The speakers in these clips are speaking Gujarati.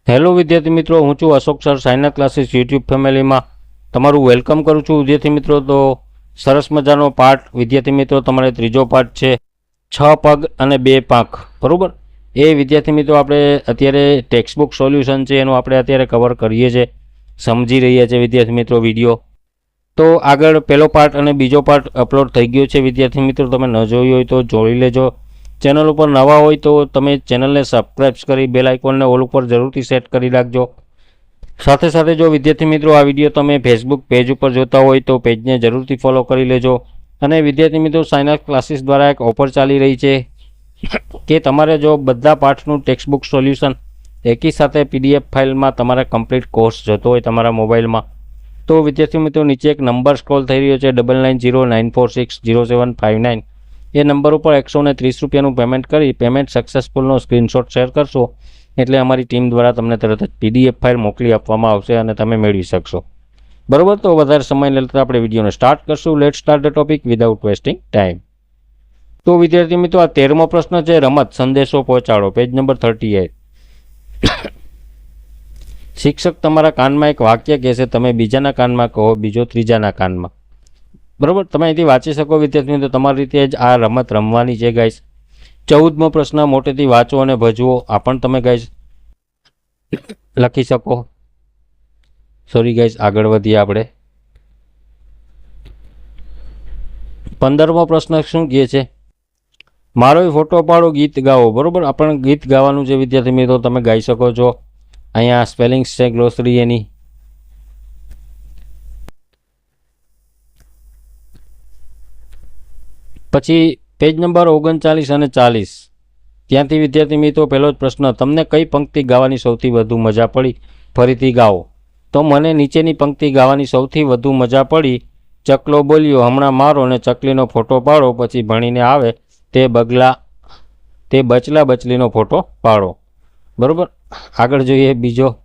હેલો વિદ્યાર્થી મિત્રો, હું છું Ashok sir science classes YouTube ફેમિલીમાં તમારું વેલકમ કરું છું. વિદ્યાર્થી મિત્રો, તો સરસ મજાનો પાઠ વિદ્યાર્થી મિત્રો તમારે ત્રીજો પાઠ છે 6 પગ અને 2 પાંખ, બરાબર. એ વિદ્યાર્થી મિત્રો આપણે અત્યારે ટેક્સ્ટબુક સોલ્યુશન છે એનું આપણે અત્યારે કવર કરીએ છીએ, સમજી રહ્યા છીએ વિદ્યાર્થી મિત્રો વિડીયો. તો આગળ પહેલો પાર્ટ અને બીજો પાર્ટ અપલોડ થઈ ગયો છે વિદ્યાર્થી મિત્રો, તમે ન જોયું હોય તો જોઈ લેજો. ચેનલ ઉપર નવા હોય તો તમે ચેનલને સબસ્ક્રાઈબ કરી બેલ આઇકોનને ઓલ ઉપર જરૂરથી સેટ કરી રાખજો. સાથે સાથે જો વિદ્યાર્થી મિત્રો આ વિડીયો તમે ફેસબુક પેજ ઉપર જોતા હોય તો પેજને જરૂરથી ફોલો કરી લેજો. અને વિદ્યાર્થી મિત્રો, સાયન્સ ક્લાસીસ દ્વારા એક ઓફર ચાલી રહી છે કે તમારે જો બધા પાઠનું ટેક્સ્ટબુક સોલ્યુશન એકી સાથે પીડીએફ ફાઇલમાં તમારે કમ્પ્લીટ કોર્સ જોતો હોય તમારા મોબાઈલમાં, તો વિદ્યાર્થી મિત્રો નીચે એક નંબર સ્ક્રોલ થઈ રહ્યો છે 9909460759. એ નંબર ઉપર 130 રૂપિયાનું પેમેન્ટ કરી પેમેન્ટ સક્સેસફુલનો સ્ક્રીનશોટ શેર કરશો એટલે અમારી ટીમ દ્વારા તમને તરત જ પીડીએફ ફાઇલ મોકલી આપવામાં આવશે અને તમે મેળવી શકશો, બરાબર. તો વધારે સમય લેતા આપણે વિડીયોને સ્ટાર્ટ કરશું. Late start the topic without wasting time. તો વિદ્યાર્થી મિત્રો, આ 13મો પ્રશ્ન છે રમત સંદેશો પહોંચાડો, પેજ નંબર 38. શિક્ષક તમારા કાનમાં એક વાક્ય કહેશે, તમે બીજાના કાનમાં કહો, બીજો ત્રીજાના કાનમાં, બરાબર. તમે અહીંથી વાંચી શકો વિદ્યાર્થી મિત્રો, તમારી રીતે જ આ રમત રમવાની છે ગાઈસ. 14મો પ્રશ્ન મોટેથી વાંચો અને ભજવો, આ પણ તમે ગાઈસ લખી શકો. સોરી ગાઈસ, આગળ વધીએ આપણે. 15મો પ્રશ્ન શું કહે છે? મારો ફોટો પાડો, ગીત ગાઓ, બરાબર. આપણે ગીત ગાવાનું છે વિદ્યાર્થી મિત્રો, તમે ગાઈ શકો છો. અહીંયા સ્પેલિંગ્સ છે, ગ્લોસરી એની. પછી પેજ નંબર 39 અને 40 ત્યાંથી વિદ્યાર્થી મિત્રો પહેલો જ પ્રશ્ન, તમને કઈ પંક્તિ ગાવાની સૌથી વધુ મજા પડી? ફરીથી ગાઓ. તો મને નીચેની પંક્તિ ગાવાની સૌથી વધુ મજા પડી. ચકલો બોલ્યો, હમણાં મારો ને ચકલીનો ફોટો પાડો, પછી ભણીને આવે તે બચલા બચલીનો ફોટો પાડો, બરાબર. આગળ જોઈએ બીજો.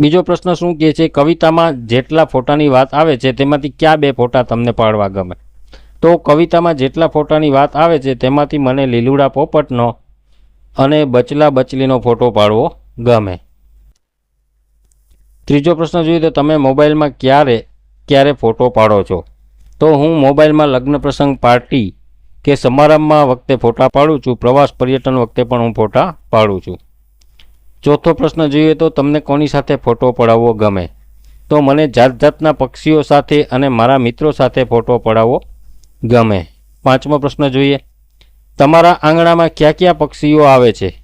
બીજો પ્રશ્ન શું કહે છે? કવિતામાં જેટલા ફોટાની વાત આવે છે તેમાંથી કયા 2 ફોટા તમને પાડવા ગમે? તો કવિતામાં જેટલા ફોટાની વાત આવે છે તેમાંથી મને લીલુડા પોપટનો અને બચલા બચલીનો ફોટો પાડવો ગમે. ત્રીજો પ્રશ્ન જોઈએ તો તમે મોબાઈલમાં ક્યારે ફોટો પાડો છો? તો હું મોબાઈલમાં લગ્ન પ્રસંગ, પાર્ટી કે સમારંભમાં વખતે ફોટા પાડું છું. પ્રવાસ પર્યટન વખતે પણ હું ફોટા પાડું છું. ચોથો પ્રશ્ન જોઈએ તો તમને કોની સાથે ફોટો પડાવવો ગમે? તો મને જાત જાતના પક્ષીઓ સાથે અને મારા મિત્રો સાથે ફોટો પડાવવો ગમે. પાંચમો પ્રશ્ન જોઈએ, તમારા આંગણામાં કયા કયા પક્ષીઓ આવે છે?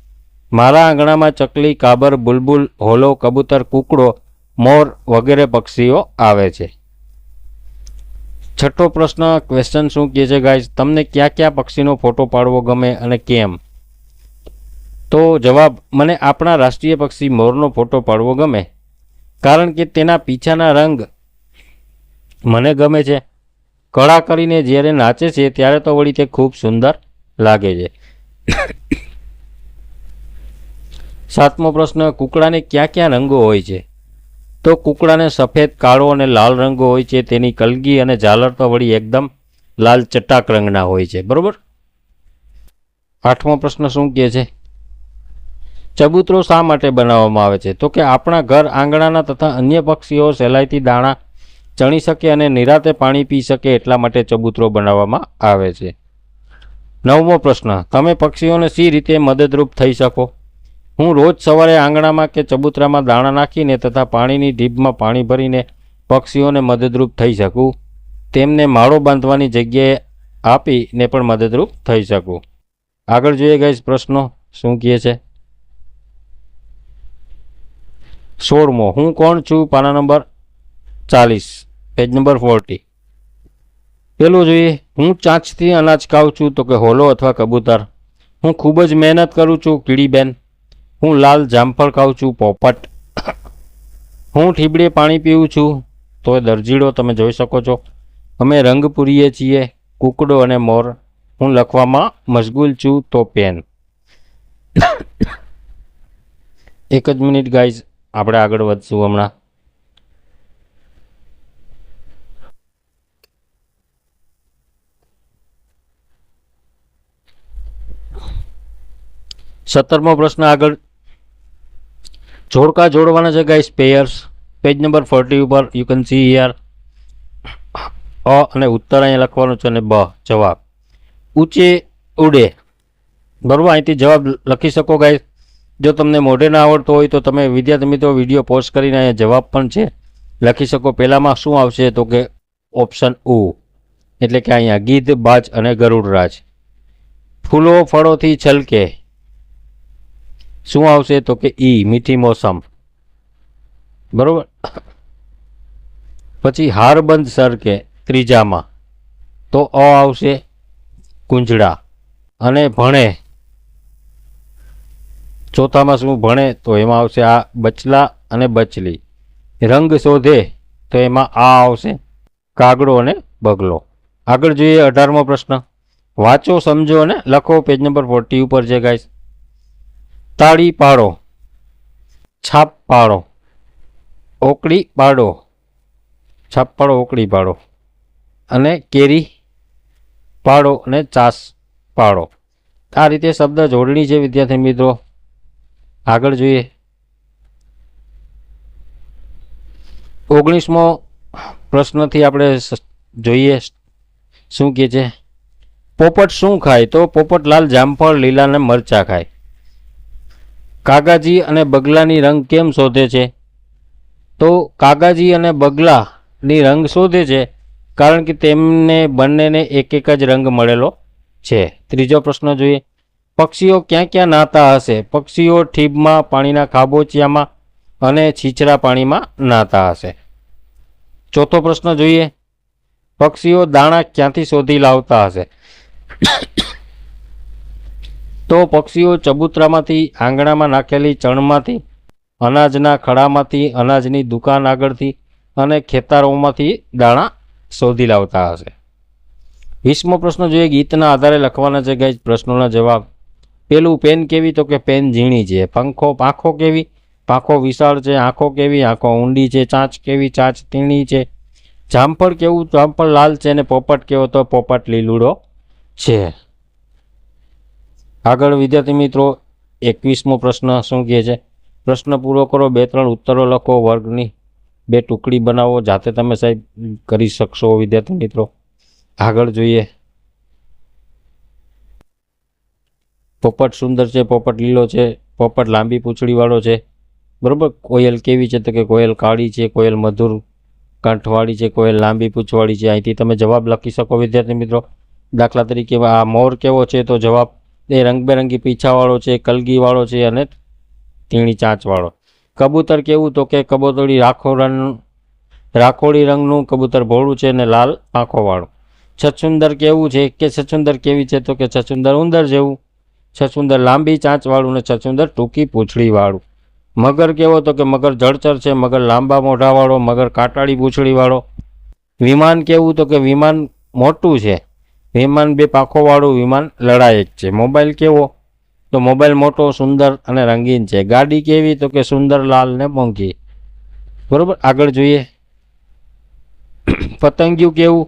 મારા આંગણામાં ચકલી, કાબર, બુલબુલ, હોલો, કબૂતર, કૂકડો, મોર વગેરે પક્ષીઓ આવે છે. છઠ્ઠો પ્રશ્ન ક્વેશ્ચન શું કહે છે ગાઈઝ? તમને કયા કયા પક્ષીનો ફોટો પાડવો ગમે અને કેમ? તો જવાબ, મને આપણા રાષ્ટ્રીય પક્ષી મોરનો ફોટો પાડવો ગમે, કારણ કે તેના પીછાના રંગ મને ગમે છે. કળા કરીને જ્યારે નાચે છે ત્યારે તો વળી તે ખૂબ સુંદર લાગે છે. સાતમો પ્રશ્ન, કૂકડાને ક્યાં ક્યાં રંગો હોય છે? તો કૂકડાને સફેદ, કાળો અને લાલ રંગો હોય છે. તેની કલગી અને ઝાલર તો વળી એકદમ લાલ ચટાક રંગના હોય છે, બરોબર. આઠમો પ્રશ્ન શું કહે છે? ચબૂતરો શા માટે બનાવવામાં આવે છે? તો કે આપણા ઘર આંગણાના તથા અન્ય પક્ષીઓ સહેલાઈથી દાણા ચણી શકે અને નિરાતે પાણી પી શકે એટલા માટે ચબૂતરો બનાવવામાં આવે છે. 9મો પ્રશ્ન, તમે પક્ષીઓને શી રીતે મદદરૂપ થઈ શકો? હું રોજ સવારે આંગણામાં કે ચબૂતરામાં દાણા નાખીને તથા પાણીની ઢીબમાં પાણી ભરીને પક્ષીઓને મદદરૂપ થઈ શકું. તેમને માળો બાંધવાની જગ્યાએ આપીને પણ મદદરૂપ થઈ શકું. આગળ જોઈએ ગાઈસ પ્રશ્નો શું કહે છે. 16મો, હું કોણ છું? પાના નંબર 40, પેજ નંબર 40. પેલું જોઈએ, હું ચાંચથી અનાજ ખાઉં છું, તો કે હોલો અથવા કબૂતર. હું ખૂબ જ મહેનત કરું છું, કીડીબેન. હું લાલ જામફળ ખાઉં છું, પોપટ. હું ઠીબડે પાણી પીવું છું, તો એ દરજીડો, તમે જોઈ શકો છો. અમે રંગ પૂરીએ છીએ, કૂકડો અને મોર. હું લખવામાં મશગુલ છું, તો પેન. એક જ મિનિટ ગાઈઝ, આપણે આગળ વધશું હમણાં. 17મો પ્રશ્ન આગળ જોડકા જોડવાના છે ગાઈસ પેયર્સ. પેજ નંબર 40 ઉપર યુ કેન સી હિયર અ અને ઉત્તર અહીંયા લખવાનું છે અને બ જવાબ. ઊંચે ઉડે, બરાબર, અહીંથી જવાબ લખી શકો ગાઈસ. જો તમને મોઢે ના આવડતો હોય તો તમે વિદ્યાર્થી મિત્રો વિડીયો પોઝ કરીને અહીંયા જવાબ પણ છે લખી શકો. પહેલામાં શું આવશે તો કે ઓપ્શન ઉ, એટલે કે અહીંયા ગીધ, બાજ અને ગરુડરાજ. ફૂલો ફળોથી છલકે, શું આવશે તો કે ઈ મીઠી મોસમ, બરોબર. પછી હારબંધ સરકે ત્રીજામાં તો અ આવશે કુંજડા. અને ભણે ચોથામાં શું ભણે તો એમાં આવશે આ બચલા અને બચલી. રંગ શોધે તો એમાં આ આવશે કાગડો અને બગલો. આગળ જોઈએ 18મો પ્રશ્ન. વાંચો, સમજો અને લખો. પેજ નંબર 40 ઉપર છે ગાઈસ. તાળી પાડો, છાપ પાડો, ઓકળી પાડો, છાપ પાડો, ઓકળી પાડો, અને કેરી પાડો અને ચાસ પાડો. આ રીતે શબ્દ જોડણી છે વિદ્યાર્થી મિત્રો. આગળ જોઈએ 19મો પ્રશ્નથી આપણે જોઈએ શું કહે છે. પોપટ શું ખાય તો પોપટ લાલ જામફળ, લીલા અને મરચા ખાય. કાગાજી અને બગલાની રંગ કેમ શોધે છે તો કાગાજી અને બગલાની રંગ શોધે છે કારણ કે તેમને બંનેને એક એક જ રંગ મળેલો છે. ત્રીજો પ્રશ્ન જોઈએ. પક્ષીઓ ક્યાં ક્યાં નાતા હશે? પક્ષીઓ ઠીબમાં, પાણીના ખાબોચિયામાં અને છીછરા પાણીમાં નાતા હશે. ચોથો પ્રશ્ન જોઈએ. પક્ષીઓ દાણા ક્યાંથી શોધી લાવતા હશે? તો પક્ષીઓ ચબૂતરામાંથી, આંગણામાં નાખેલી ચણમાંથી, અનાજના ખડામાંથી, અનાજની દુકાન આગળથી અને ખેતરોમાંથી દાણા શોધી લાવતા હશે. 20મો પ્રશ્ન જોઈએ. ગીતના આધારે લખવાના છે ગાઈસ પ્રશ્નોના જવાબ. પેલું, પેન કેવી તો કે પેન ઝીણી છે. પાંખો કેવી? પાંખો વિશાળ છે. આંખો કેવી? આંખો ઊંડી છે. ચાંચ કેવી? ચાંચ તીણી છે. જામફળ કેવું? જામફળ લાલ છે. અને પોપટ કેવો? તો પોપટ લીલુડો છે. આગળ વિદ્યાર્થી મિત્રો 21મો પ્રશ્ન શું કહે છે. પ્રશ્ન પૂરો કરો, 2-3 ઉત્તરો લખો, વર્ગની 2 ટુકડી બનાવો. જાતે તમે સાહેબ કરી શકશો વિદ્યાર્થી મિત્રો. આગળ જોઈએ. પોપટ સુંદર છે, પોપટ લીલો છે, પોપટ લાંબી પૂંછડીવાળો છે, બરાબર. કોયલ કેવી છે તો કે કોયલ કાળી છે, કોયલ મધુર કાંઠવાળી છે, કોયલ લાંબી પૂંછવાળી છે. અહીંથી તમે જવાબ લખી શકો વિદ્યાર્થી મિત્રો. દાખલા તરીકે આ મોર કેવો છે તો જવાબ એ રંગબેરંગી પીછાવાળો છે, કલગીવાળો છે અને તીણી ચાંચવાળો. કબૂતર કેવું તો કે કબૂતરી રાખોડી રંગનું કબૂતર ભોળું છે અને લાલ આંખોવાળું. છછુંદર કેવું છે કે છછુંદર કેવી છે તો કે છછુંદર ઉંદર જેવું. છછુંદર લાંબી ચાંચવાળું અને છછુંદર ટૂંકી પૂંછડીવાળું. મગર કેવો તો કે મગર જળચર છે, મગર લાંબા મોઢાવાળો, મગર કાંટાળી પૂંછડીવાળો. વિમાન કેવું તો કે વિમાન મોટું છે, વિમાન 2 પાંખોવાળું, વિમાન લડાયક છે. મોબાઈલ કેવો તો મોબાઈલ મોટો, સુંદર અને રંગીન છે. ગાડી કેવી તો કે સુંદર, લાલ ને મોંઘી, બરોબર. આગળ જોઈએ. પતંગિયું કેવું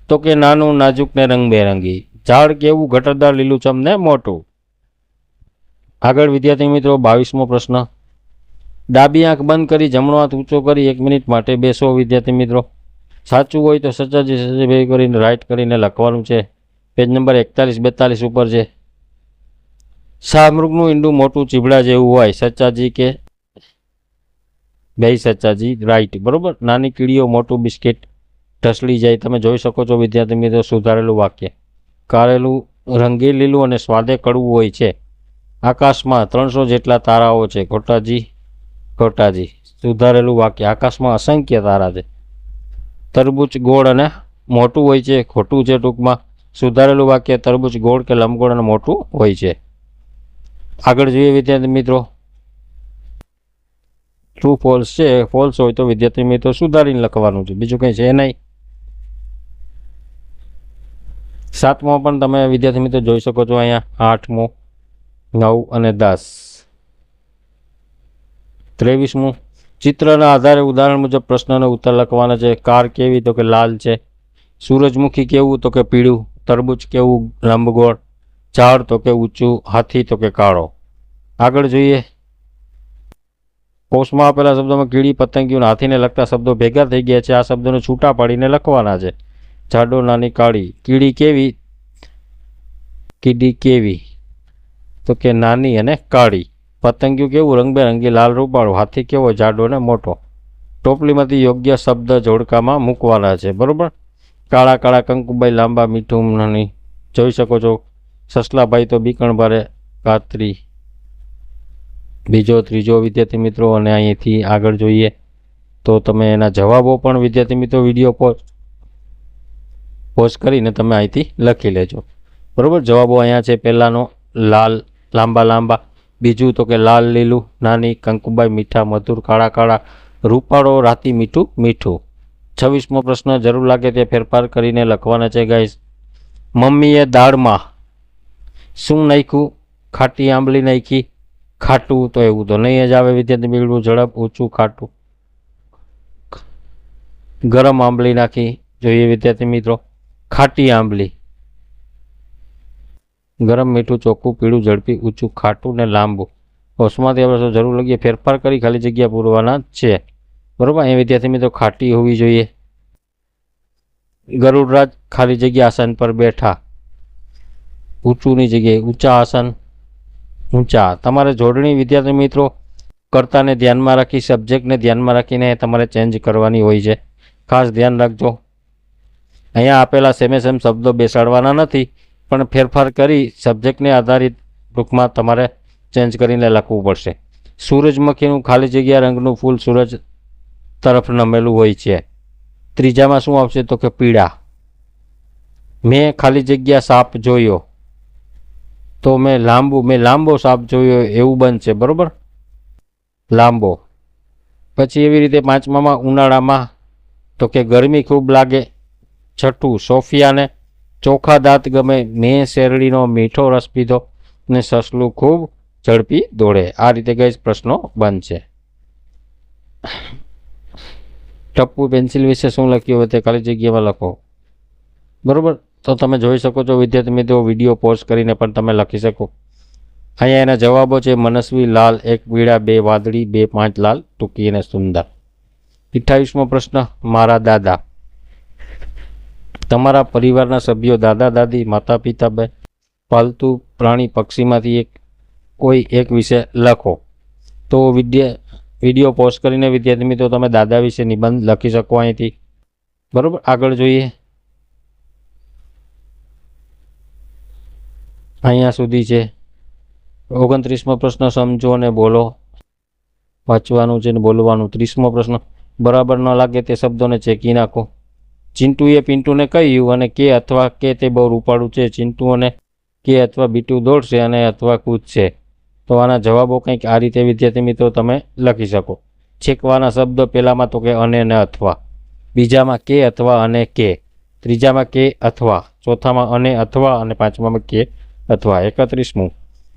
તો કે નાનું, નાજુક ને રંગબેરંગી. ઝાડ કેવું? ઘટરદાર, લીલુંછમ ને મોટું. આગળ વિદ્યાર્થી મિત્રો 22મો પ્રશ્ન. ડાબી આંખ બંધ કરી જમણો હાથ ઊંચો કરી 1 મિનિટ માટે બેસો વિદ્યાર્થી મિત્રો. સાચું હોય તો સચાજી સચી કરીને રાઈટ કરીને લખવાનું છે. પેજ નંબર 41-42 ઉપર છે. શાહમૃગનું ઈંડું મોટું ચીબડા જેવું હોય. સચાજી કે બે સચાજી રાઈટ, બરોબર. નાની કીડીઓ મોટું બિસ્કિટ ઢસડી જાય. તમે જોઈ શકો છો વિદ્યાર્થી મિત્રો. સુધારેલું વાક્ય. કારેલું રંગી લીલું અને સ્વાદે કડવું હોય છે. આકાશમાં 300 જેટલા તારાઓ છે. ખોટાજી. સુધારેલું વાક્ય. આકાશમાં અસંખ્ય તારા છે. તરબૂચ ગોળ અને મોટું હોય છે. ખોટું છે ટૂંકમાં. સુધારેલું વાક્ય. તરબૂચ ગોળ કે લંબગોળ અને મોટું હોય છે. આગળ જોઈએ વિદ્યાર્થી મિત્રો. ટ્રુ ફોલ્સ છે. ફોલ્સ હોય તો વિદ્યાર્થી મિત્રો સુધારીને લખવાનું છે, બીજું કંઈ છે નહીં. 7મો પણ તમે વિદ્યાર્થી મિત્રો જોઈ શકો છો અહીંયા. 8મો, 9 અને 10. 23મું. ચિત્રના આધારે ઉદાહરણ મુજબ પ્રશ્નનો ઉત્તર લખવાના છે. કાર કેવી તો કે લાલ છે. સૂરજમુખી કેવું તો કે પીળું. તરબૂચ કેવું? લંબગોળ. ઝાડ તો કે ઊંચું. હાથી તો કે કાળો. આગળ જોઈએ, કોષમાં આપેલા શબ્દોમાં કીડી, પતંગિયું, હાથીને લગતા શબ્દો ભેગા થઈ ગયા છે. આ શબ્દોને છૂટા પાડીને લખવાના છે. જાડો, નાની, કાળી. કીડી કેવી? કીડી કેવી તો કે નાની અને કાળી. પતંગિયું કેવું? રંગબેરંગી, લાલ, રૂપાળું. હાથી કેવો? જાડો ને મોટો. ટોપલીમાંથી યોગ્ય શબ્દ જોડકામાં મૂકવાના છે. બરોબર. કાળા કાળા, કંકુબાઈ, લાંબા, મીઠું, નાની. જોઈ શકો છો. સસલાભાઈ તો બીકણ ભરે, કાતરી. બીજો, ત્રીજો વિદ્યાર્થી મિત્રો. અને અહીંથી આગળ જોઈએ તો તમે એના જવાબો પણ વિદ્યાર્થી મિત્રો વિડીયો પોઝ કરીને તમે અહીંથી લખી લેજો. બરોબર. જવાબો અહીંયા છે. પહેલાનો લાલ, લાંબા લાંબા. બીજું તો કે લાલ લીલું, નાની, કંકુબાઈ, મીઠા, મધુર, કાળા કાળા, રૂપાળો, રાતી, મીઠું મીઠું. 26મો પ્રશ્ન, જરૂર લાગે તે ફેરફાર કરીને લખવાના છે ગાઈસ. મમ્મીએ દાળમાં શું નાખ્યું? ખાટી આંબલી નાખી. ખાટું તો એવું તો નહીં જ આવે વિદ્યાર્થી મિત્રો. ઝડપ, ઊંચું, ખાટું. ગરમ આંબલી નાખી. જોઈએ વિદ્યાર્થી મિત્રો. ખાટી આંબલી. ગરમ, મીઠું, ચોખ્ખું, પીળું, ઝડપી, ઊંચું, ખાટું ને લાંબુ. કોષમાંથી આપણે જરૂર લાગીએ ફેરફાર કરી ખાલી જગ્યા પૂરવાના છે. બરોબર. અહીં વિદ્યાર્થી મિત્રો ખાટી હોવી જોઈએ. ગરુડરાજ ખાલી જગ્યા આસન પર બેઠા. ઊંચુંની જગ્યાએ ઊંચા આસન, ઊંચા. તમારે જોડણી વિદ્યાર્થી મિત્રો કર્તાને ધ્યાનમાં રાખી, સબ્જેક્ટને ધ્યાનમાં રાખીને તમારે ચેન્જ કરવાની હોય છે. ખાસ ધ્યાન રાખજો. અહીંયા આપેલા સેમે સેમ શબ્દો બેસાડવાના નથી, પણ ફેરફાર કરી સબ્જેક્ટને આધારિત ટૂંકમાં તમારે ચેન્જ કરીને લખવું પડશે. સૂરજમુખીનું ખાલી જગ્યા રંગનું ફૂલ સૂરજ તરફ નમેલું હોય છે. ત્રીજામાં શું આવશે તો કે પીળા. મેં ખાલી જગ્યા સાપ જોયો તો મેં લાંબો સાપ જોયો એવું બનશે. બરોબર. લાંબો. પછી એવી રીતે પાંચમામાં ઉનાળામાં તો કે ગરમી ખૂબ લાગે. છઠ્ઠું, સોફિયાને ચોખા દાંત ગમે. મેં શેરડીનો મીઠો રસ પીધો ને સસલું ખૂબ ઝડપી દોડે. આ રીતે ગઈ પ્રશ્નો બનશે. ટપ્પુ પેન્સિલ વિશે શું લખ્યું હોય તે ખાલી જગ્યામાં લખો. બરોબર. તો તમે જોઈ શકો છો વિદ્યાર્થી મિત્રો વિડીયો પોઝ કરીને પણ તમે લખી શકો. અહીંયા એના જવાબો છે. મનસ્વી, લાલ, 1 પીળા, 2 વાદળી, 2 5 લાલ, ટૂંકી અને સુંદર. 28મો પ્રશ્ન, મારા દાદા. તમારા પરિવારના સભ્યો, દાદા દાદી, માતા પિતા, પાલતુ પ્રાણી, પક્ષીમાંથી કોઈ એક વિશે લખો. તો વિડીયો પોઝ કરીને વિદ્યાર્થી મિત્રો તમે દાદા વિશે નિબંધ લખી શકો અહીંથી. બરોબર. આગળ જોઈએ. અહીંયા સુધી છે. 29મો પ્રશ્ન, સમજો અને બોલો. વાંચવાનું છે ને બોલવાનું. 30મો પ્રશ્ન, બરાબર ન લાગે તે શબ્દોને ચેકી નાખો. ચિંટુએ પિન્ટુને કહ્યું અને કે અથવા કે તે બહુ રૂપાળું છે. ચિંટુ અને કે અથવા બીટું દોડશે અને અથવા કૂદશે. તો આના જવાબો કંઈક આ રીતે વિદ્યાર્થી મિત્રો તમે લખી શકો. છેકવાના શબ્દ પહેલામાં તો કે અને ને અથવા. બીજામાં કે અથવા અને કે. ત્રીજામાં કે અથવા. ચોથામાં અને અથવા અને પાંચમામાં કે અથવા. 31મું,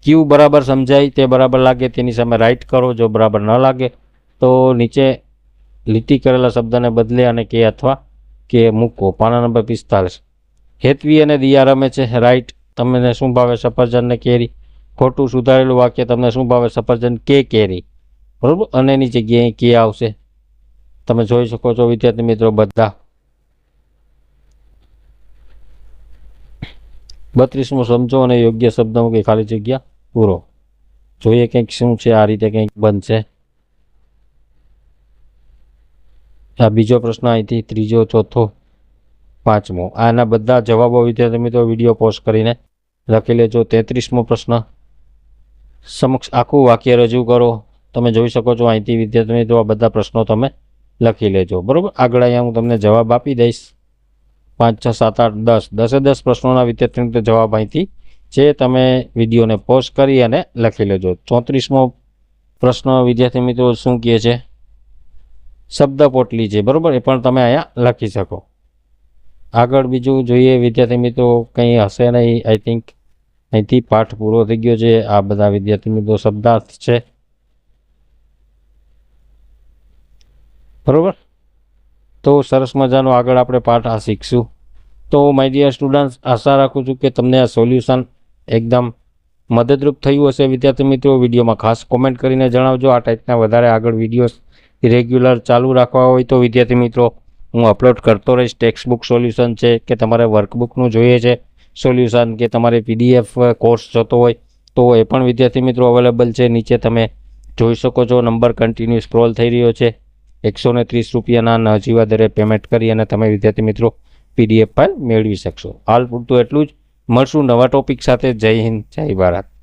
ક્યુ બરાબર સમજાય તે બરાબર લાગે તેની સામે રાઈટ કરો. જો બરાબર ન લાગે તો નીચે લીટી કરેલા શબ્દને બદલે અને કે અથવા કે મૂકો. પાના નંબર 45. હેતવી અને દિયા રમે છે. રાઈટ. તમને શું ભાવે? સફરજન ને કેરી. ખોટું. સુધારેલું વાક્ય, તમને શું ભાવે? સફરજન કે કેરી. બરોબર. અને એની જગ્યાએ કે આવશે. તમે જોઈ શકો છો વિદ્યાર્થી મિત્રો બધા. 32મું, સમજો અને યોગ્ય શબ્દ મૂકી ખાલી જગ્યા પૂરો. જોઈએ કંઈક શું છે. આ રીતે કંઈક બનશે. આ બીજો પ્રશ્ન અહીંથી, ત્રીજો, ચોથો, પાંચમો. આના બધા જવાબો વિદ્યાર્થી મિત્રો વિડીયો પોઝ કરીને લખી લેજો. 33મો પ્રશ્ન, સમક્ષ આખું વાક્ય રજૂ કરો. તમે જોઈ શકો છો અહીંથી વિદ્યાર્થી મિત્રો આ બધા પ્રશ્નો તમે લખી લેજો. બરોબર. આગળ અહીંયા હું તમને જવાબ આપી દઈશ. 5 6 7 8 10 10 પ્રશ્નોના વિદ્યાર્થી મિત્રો જવાબ અહીંથી છે. તમે વિડીયોને પોઝ કરી અને લખી લેજો. 34મો પ્રશ્ન વિદ્યાર્થી મિત્રો શું કહે છે? શબ્દ પોટલી છે. બરોબર. એ પણ તમે અહીંયા લખી શકો. આગળ બીજું જોઈએ વિદ્યાર્થી મિત્રો કંઈ હશે નહીં. આઈ થિંક અહીંથી પાઠ પૂરો થઈ ગયો છે. આ બધા વિદ્યાર્થી મિત્રો શબ્દાર્થ છે. બરોબર. તો સરસ મજાનો આગળ આપણે પાઠ આ શીખશું. તો માય ડિયર સ્ટુડન્ટ્સ, આશા રાખું છું કે તમને આ સોલ્યુશન એકદમ મદદરૂપ થયું હશે વિદ્યાર્થી મિત્રો, વિડીયોમાં ખાસ કોમેન્ટ કરીને જણાવજો. આ ટાઈપના વધારે આગળ વિડીયોઝ રેગ્યુલર ચાલુ રાખવા હોય તો વિદ્યાર્થી મિત્રો હું અપલોડ કરતો રહીશ. ટેક્સ્ટબુક સોલ્યુશન છે કે તમારે વર્કબુકનું જોઈએ છે સોલ્યુશન, કે તમારે PDF કોર્સ જોતો હોય તો એ પણ વિદ્યાર્થી મિત્રો અવેલેબલ છે. નીચે તમે જોઈ શકો છો, નંબર કન્ટિન્યુ સ્ક્રોલ થઈ રહ્યો છે. 130 રૂપિયાના નજીવા દરે પેમેન્ટ કરી અને તમે વિદ્યાર્થી મિત્રો PDF ફાઇલ મેળવી શકશો. હાલ પૂરતું એટલું જ. મળશું નવા ટોપિક સાથે. જય હિન્દ, જય ભારત.